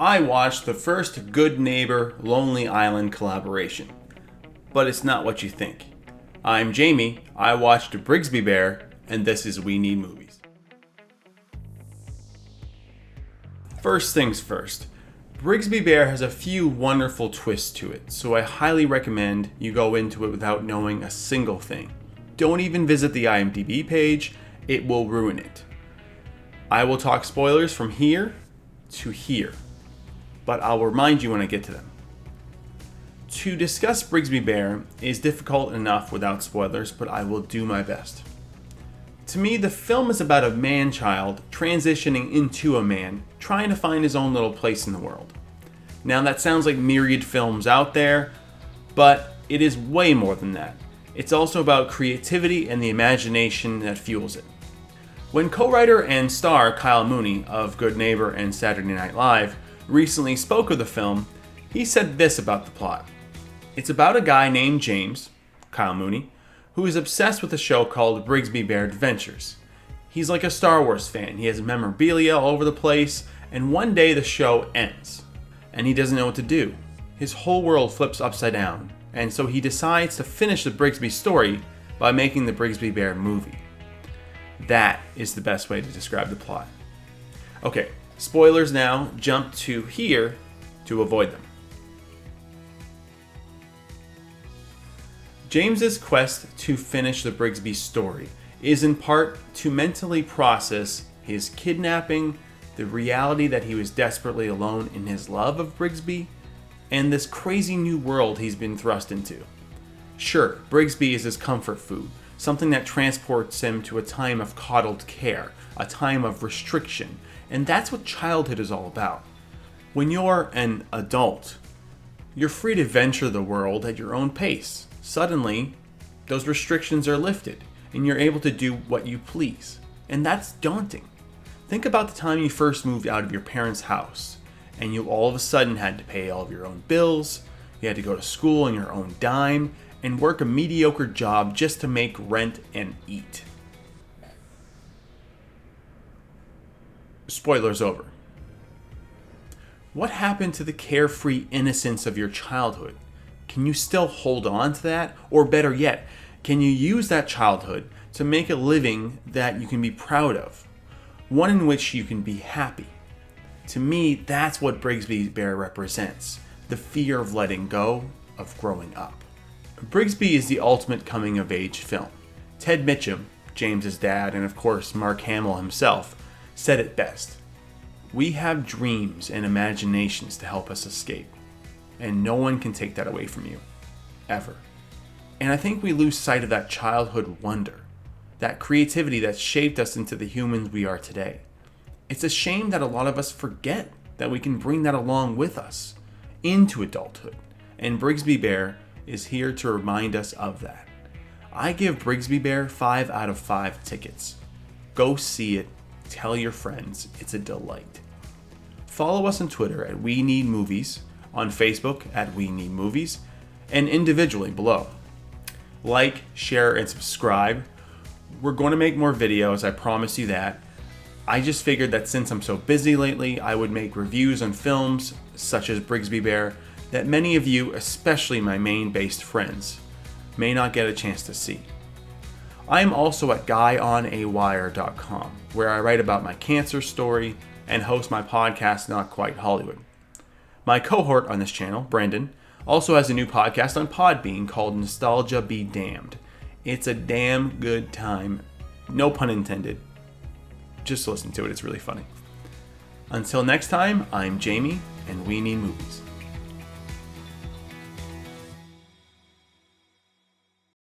I watched the first Good Neighbor Lonely Island collaboration. But it's not what you think. I'm Jamie, I watched Brigsby Bear, and this is We Need Movies. First things first, Brigsby Bear has a few wonderful twists to it, so I highly recommend you go into it without knowing a single thing. Don't even visit the IMDb page, it will ruin it. I will talk spoilers from here to here, but I'll remind you when I get to them. To discuss Brigsby Bear is difficult enough without spoilers, but I will do my best. To me, the film is about a man-child transitioning into a man, trying to find his own little place in the world. Now that sounds like myriad films out there, but it is way more than that. It's also about creativity and the imagination that fuels it. When co-writer and star Kyle Mooney of Good Neighbor and Saturday Night Live recently spoke of the film, he said this about the plot. It's about a guy named James, Kyle Mooney, who is obsessed with a show called Brigsby Bear Adventures. He's like a Star Wars fan. He has memorabilia all over the place, and one day the show ends, and he doesn't know what to do. His whole world flips upside down, and so he decides to finish the Brigsby story by making the Brigsby Bear movie. That is the best way to describe the plot. Okay, spoilers now, jump to here to avoid them. James's quest to finish the Brigsby story is in part to mentally process his kidnapping, the reality that he was desperately alone in his love of Brigsby, and this crazy new world he's been thrust into. Sure, Brigsby is his comfort food, something that transports him to a time of coddled care, a time of restriction, and that's what childhood is all about. When you're an adult, you're free to venture the world at your own pace. Suddenly, those restrictions are lifted, and you're able to do what you please. And that's daunting. Think about the time you first moved out of your parents' house, and you all of a sudden had to pay all of your own bills, you had to go to school on your own dime, and work a mediocre job just to make rent and eat. Spoilers over. What happened to the carefree innocence of your childhood? Can you still hold on to that? Or better yet, can you use that childhood to make a living that you can be proud of? One in which you can be happy. To me, that's what Brigsby Bear represents. The fear of letting go, of growing up. Brigsby is the ultimate coming-of-age film. Ted Mitchum, James's dad, and of course Mark Hamill himself, said it best. We have dreams and imaginations to help us escape. And no one can take that away from you. Ever. And I think we lose sight of that childhood wonder. That creativity that shaped us into the humans we are today. It's a shame that a lot of us forget that we can bring that along with us into adulthood. And Brigsby Bear is here to remind us of that. I give Brigsby Bear 5 out of 5 tickets. Go see it. Tell your friends. It's a delight. Follow us on Twitter at We Need Movies, on Facebook at We Need Movies, and individually below. Like, share, and subscribe. We're going to make more videos, I promise you that. I just figured that since I'm so busy lately, I would make reviews on films, such as Brigsby Bear, that many of you, especially my Maine-based friends, may not get a chance to see. I am also at guyonaWire.com, where I write about my cancer story and host my podcast, Not Quite Hollywood. My cohort on this channel, Brandon, also has a new podcast on Podbean called Nostalgia Be Damned. It's a damn good time. No pun intended. Just listen to it, it's really funny. Until next time, I'm Jamie, and We Need Movies.